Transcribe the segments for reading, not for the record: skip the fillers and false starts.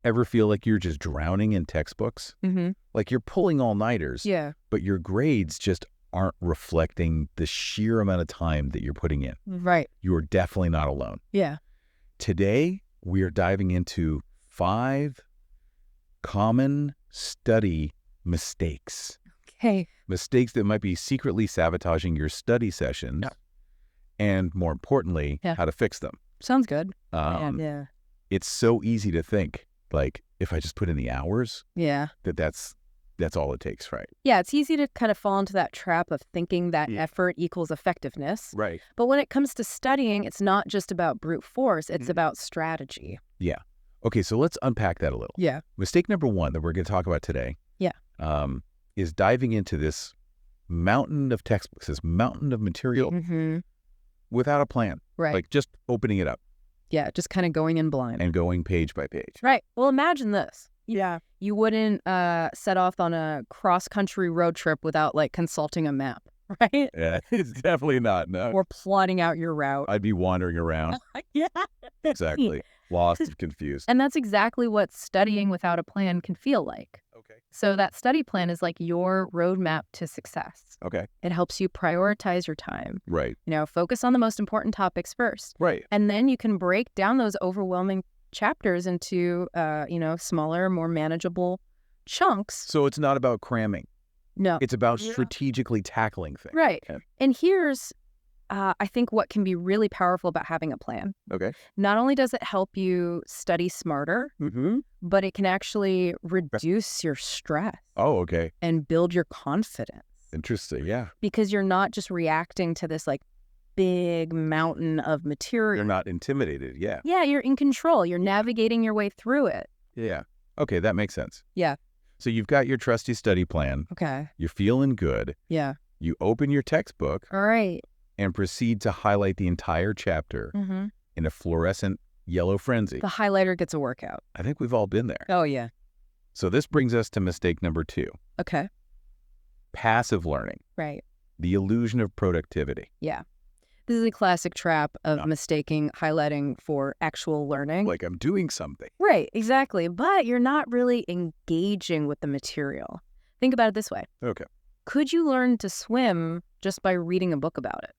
Ever feel like you're just drowning in textbooks? Mm-hmm. Like you're pulling all-nighters, Yeah. but your grades just aren't reflecting the sheer amount of time that you're putting in. Right. You are definitely not alone. Yeah. Today, we are diving into 5 common study mistakes. Okay. Mistakes that might be secretly sabotaging your study sessions, and more importantly, how to fix them. Sounds good. Yeah. It's so easy to think, like, if I just put in the hours, that's all it takes, right? Yeah, it's easy to kind of fall into that trap of thinking that effort equals effectiveness. Right. But when it comes to studying, it's not just about brute force, it's about strategy. Yeah. Okay, so let's unpack that a little. Yeah. Mistake number 1 that we're going to talk about today is diving into this mountain of textbooks, this mountain of material without a plan. Right. Like just opening it up. Yeah, just kind of going in blind. And going page by page. Right. Well, imagine this. Yeah. You wouldn't set off on a cross-country road trip without, like, consulting a map, right? Yeah, it's definitely not, no. Or plotting out your route. I'd be wandering around. Yeah. Exactly. Lost and confused. And that's exactly what studying without a plan can feel like. Okay. So that study plan is like your roadmap to success. Okay. It helps you prioritize your time. Right. Focus on the most important topics first. Right. And then you can break down those overwhelming chapters into, smaller, more manageable chunks. So it's not about cramming. No. It's about strategically tackling things. Right. Okay. And here's, I think, what can be really powerful about having a plan. Okay. Not only does it help you study smarter, but it can actually reduce your stress. Oh, okay. And build your confidence. Interesting, yeah. Because you're not just reacting to this, like, big mountain of material. You're not intimidated, yeah. Yeah, you're in control. You're navigating your way through it. Yeah. Okay, that makes sense. Yeah. So you've got your trusty study plan. Okay. You're feeling good. Yeah. You open your textbook. All right. And proceed to highlight the entire chapter in a fluorescent yellow frenzy. The highlighter gets a workout. I think we've all been there. Oh, yeah. So this brings us to mistake number 2. Okay. Passive learning. Right. The illusion of productivity. Yeah. This is a classic trap of mistaking highlighting for actual learning. Like I'm doing something. Right, exactly. But you're not really engaging with the material. Think about it this way. Okay. Could you learn to swim just by reading a book about it?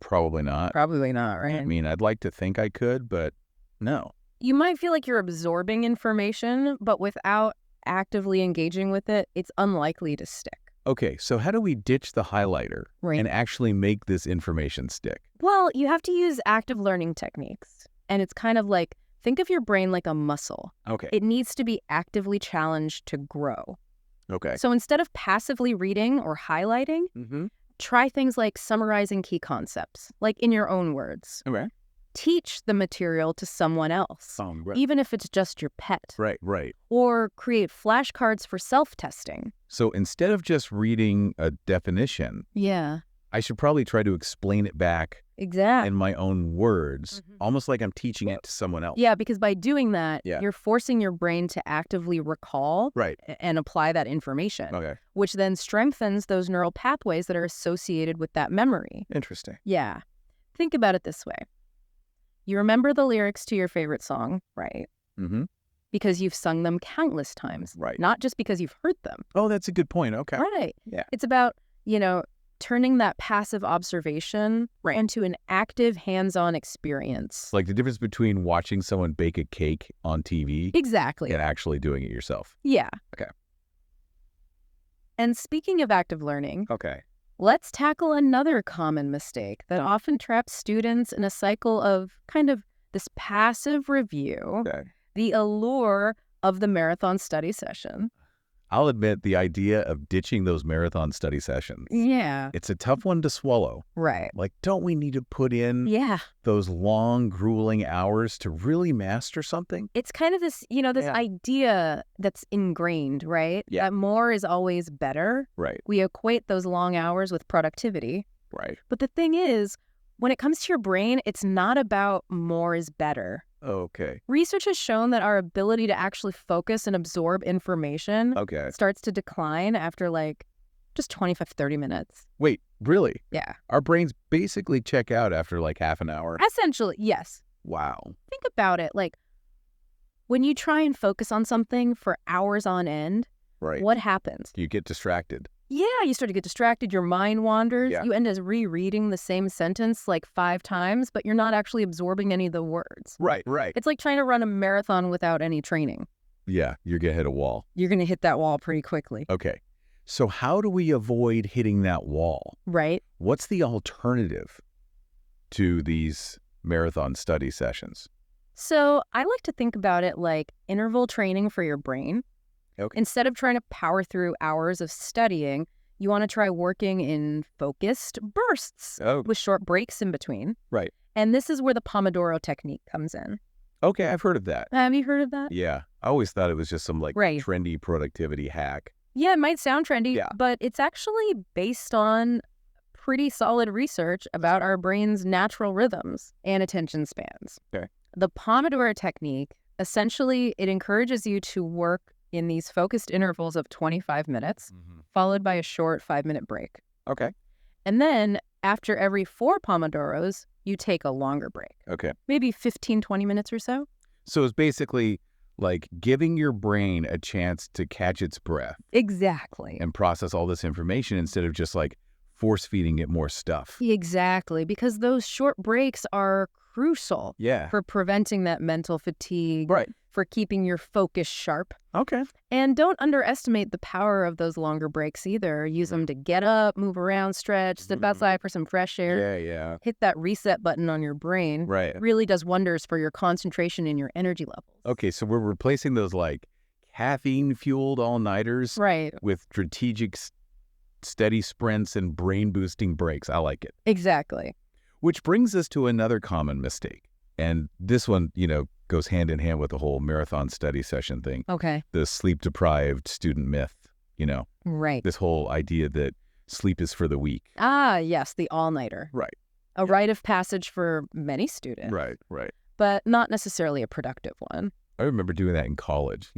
Probably not. Probably not, right? I mean, I'd like to think I could, but no. You might feel like you're absorbing information, but without actively engaging with it, it's unlikely to stick. Okay, so how do we ditch the highlighter and actually make this information stick? Well, you have to use active learning techniques. And it's kind of like, think of your brain like a muscle. Okay. It needs to be actively challenged to grow. Okay. So instead of passively reading or highlighting, try things like summarizing key concepts, like in your own words. Okay. Teach the material to someone else, even if it's just your pet. Right, right. Or create flashcards for self-testing. So instead of just reading a definition, I should probably try to explain it back in my own words, almost like I'm teaching it to someone else. Yeah, because by doing that, you're forcing your brain to actively recall and apply that information, which then strengthens those neural pathways that are associated with that memory. Interesting. Yeah. Think about it this way. You remember the lyrics to your favorite song, right? Because you've sung them countless times. Right. Not just because you've heard them. Oh, that's a good point. Okay. Right. Yeah. It's about, turning that passive observation into an active hands-on experience. Like the difference between watching someone bake a cake on TV. Exactly. And actually doing it yourself. Yeah. Okay. And speaking of active learning. Okay. Let's tackle another common mistake that often traps students in a cycle of kind of this passive review, the allure of the marathon study session. I'll admit the idea of ditching those marathon study sessions. Yeah. It's a tough one to swallow. Right. Like, don't we need to put in those long, grueling hours to really master something? It's kind of this, this idea that's ingrained, right? Yeah. That more is always better. Right. We equate those long hours with productivity. Right. But the thing is, when it comes to your brain, it's not about more is better. Okay. Research has shown that our ability to actually focus and absorb information starts to decline after just 25, 30 minutes. Wait, really? Yeah. Our brains basically check out after half an hour? Essentially, yes. Wow. Think about it. When you try and focus on something for hours on end, what happens? You get distracted. Yeah, you start to get distracted. Your mind wanders. Yeah. You end up rereading the same sentence like 5 times, but you're not actually absorbing any of the words. Right. It's like trying to run a marathon without any training. Yeah, you're going to hit a wall. You're going to hit that wall pretty quickly. Okay. So how do we avoid hitting that wall? Right. What's the alternative to these marathon study sessions? So I like to think about it like interval training for your brain. Okay. Instead of trying to power through hours of studying, you want to try working in focused bursts with short breaks in between. Right. And this is where the Pomodoro technique comes in. Okay, I've heard of that. Have you heard of that? Yeah. I always thought it was just some trendy productivity hack. Yeah, it might sound trendy, but it's actually based on pretty solid research about our brain's natural rhythms and attention spans. Okay. The Pomodoro technique, essentially, it encourages you to work in these focused intervals of 25 minutes, followed by a short 5-minute break. Okay. And then after every 4 Pomodoros, you take a longer break. Okay. Maybe 15, 20 minutes or so. So it's basically like giving your brain a chance to catch its breath. Exactly. And process all this information instead of just like force feeding it more stuff. Exactly. Because those short breaks are crucial for preventing that mental fatigue, for keeping your focus sharp. Okay. And don't underestimate the power of those longer breaks either. Use them to get up, move around, stretch, step outside for some fresh air. Yeah. Hit that reset button on your brain. Right. It really does wonders for your concentration and your energy levels. Okay, so we're replacing those like caffeine-fueled all-nighters with strategic steady sprints and brain-boosting breaks. I like it. Exactly. Which brings us to another common mistake. And this one, goes hand in hand with the whole marathon study session thing. Okay. The sleep-deprived student myth, Right. This whole idea that sleep is for the weak. Ah, yes, the all-nighter. Right. A rite of passage for many students. Right. But not necessarily a productive one. I remember doing that in college,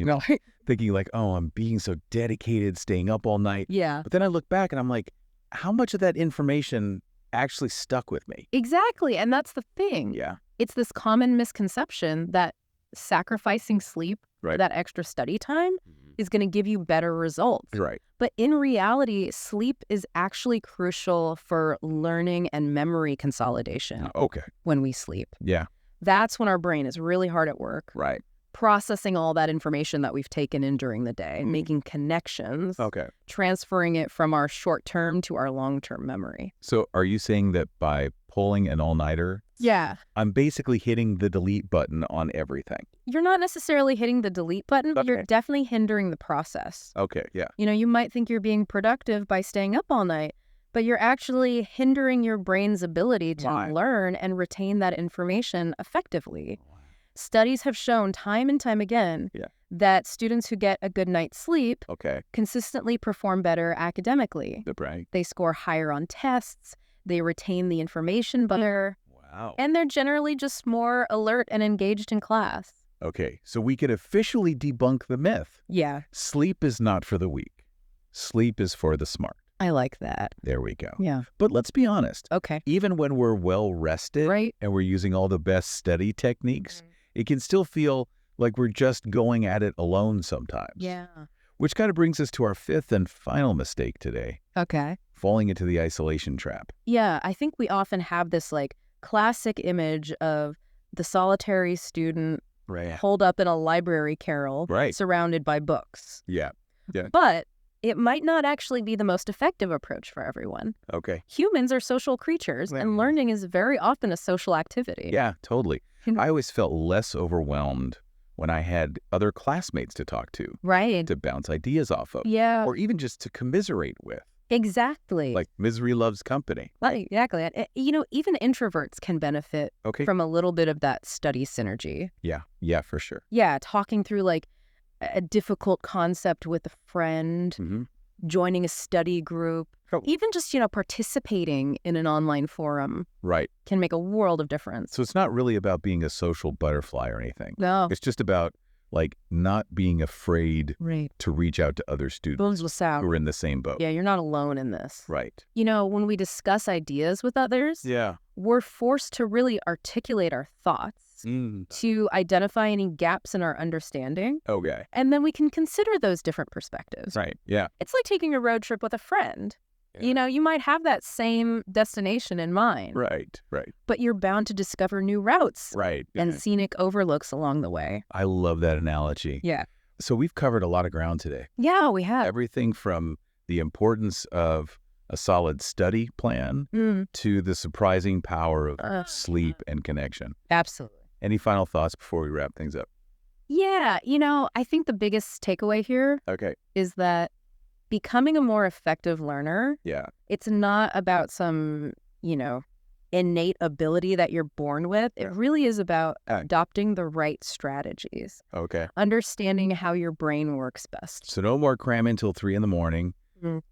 thinking like, oh, I'm being so dedicated, staying up all night. Yeah. But then I look back and I'm like, how much of that information actually stuck with me? Exactly. And that's the thing. Yeah. It's this common misconception that sacrificing sleep for that extra study time is going to give you better results. Right. But in reality, sleep is actually crucial for learning and memory consolidation. Okay. When we sleep. Yeah. That's when our brain is really hard at work. Right. Processing all that information that we've taken in during the day, making connections, transferring it from our short-term to our long-term memory. So are you saying that by pulling an all-nighter, I'm basically hitting the delete button on everything? You're not necessarily hitting the delete button, but you're definitely hindering the process. Okay, yeah. You might think you're being productive by staying up all night, but you're actually hindering your brain's ability to learn and retain that information effectively. Studies have shown time and time again that students who get a good night's sleep consistently perform better academically. Right. They score higher on tests. They retain the information better. Wow. And they're generally just more alert and engaged in class. Okay, so we could officially debunk the myth. Yeah. Sleep is not for the weak. Sleep is for the smart. I like that. There we go. Yeah. But let's be honest. Okay. Even when we're well rested and we're using all the best study techniques, it can still feel like we're just going at it alone sometimes. Yeah. Which kind of brings us to our 5th and final mistake today. Okay. Falling into the isolation trap. Yeah, I think we often have this classic image of the solitary student holed up in a library carrel surrounded by books. Yeah. But it might not actually be the most effective approach for everyone. Okay. Humans are social creatures, and learning is very often a social activity. Yeah, totally. I always felt less overwhelmed when I had other classmates to talk to. Right. To bounce ideas off of. Yeah. Or even just to commiserate with. Exactly. Like misery loves company. Exactly. Even introverts can benefit from a little bit of that study synergy. Yeah, for sure. Yeah, talking through a difficult concept with a friend, joining a study group, even just, participating in an online forum can make a world of difference. So it's not really about being a social butterfly or anything. No. It's just about not being afraid to reach out to other students who are in the same boat. Yeah, you're not alone in this. Right. When we discuss ideas with others, we're forced to really articulate our thoughts to identify any gaps in our understanding. Okay. And then we can consider those different perspectives. Right. Yeah. It's like taking a road trip with a friend. Yeah. You might have that same destination in mind. Right. But you're bound to discover new routes. Right. And scenic overlooks along the way. I love that analogy. Yeah. So we've covered a lot of ground today. Yeah, we have. Everything from the importance of a solid study plan to the surprising power of sleep and connection. Absolutely. Any final thoughts before we wrap things up? Yeah. I think the biggest takeaway here is that becoming a more effective learner, it's not about some, innate ability that you're born with. It really is about adopting the right strategies. Okay. Understanding how your brain works best. So no more cramming until 3 a.m.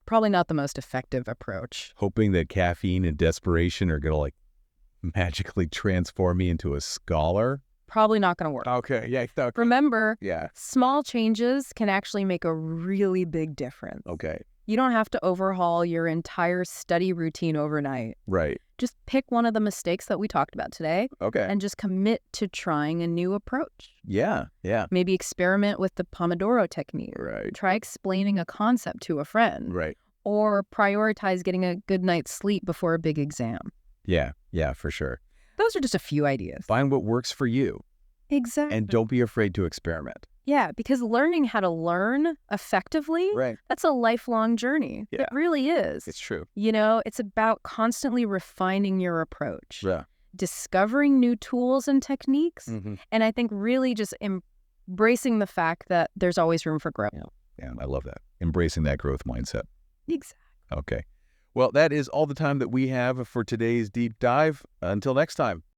Probably not the most effective approach. Hoping that caffeine and desperation are going to magically transform me into a scholar. Probably not going to work. Okay. Yeah. Okay. Remember, small changes can actually make a really big difference. Okay. You don't have to overhaul your entire study routine overnight. Right. Just pick one of the mistakes that we talked about today. Okay. And just commit to trying a new approach. Yeah. Maybe experiment with the Pomodoro technique. Right. Try explaining a concept to a friend. Right. Or prioritize getting a good night's sleep before a big exam. Yeah, for sure. Those are just a few ideas. Find what works for you. Exactly. And don't be afraid to experiment. Yeah, because learning how to learn effectively, that's a lifelong journey. Yeah. It really is. It's true. It's about constantly refining your approach. Yeah. Discovering new tools and techniques. And I think really just embracing the fact that there's always room for growth. Yeah, I love that. Embracing that growth mindset. Exactly. Okay. Well, that is all the time that we have for today's deep dive. Until next time.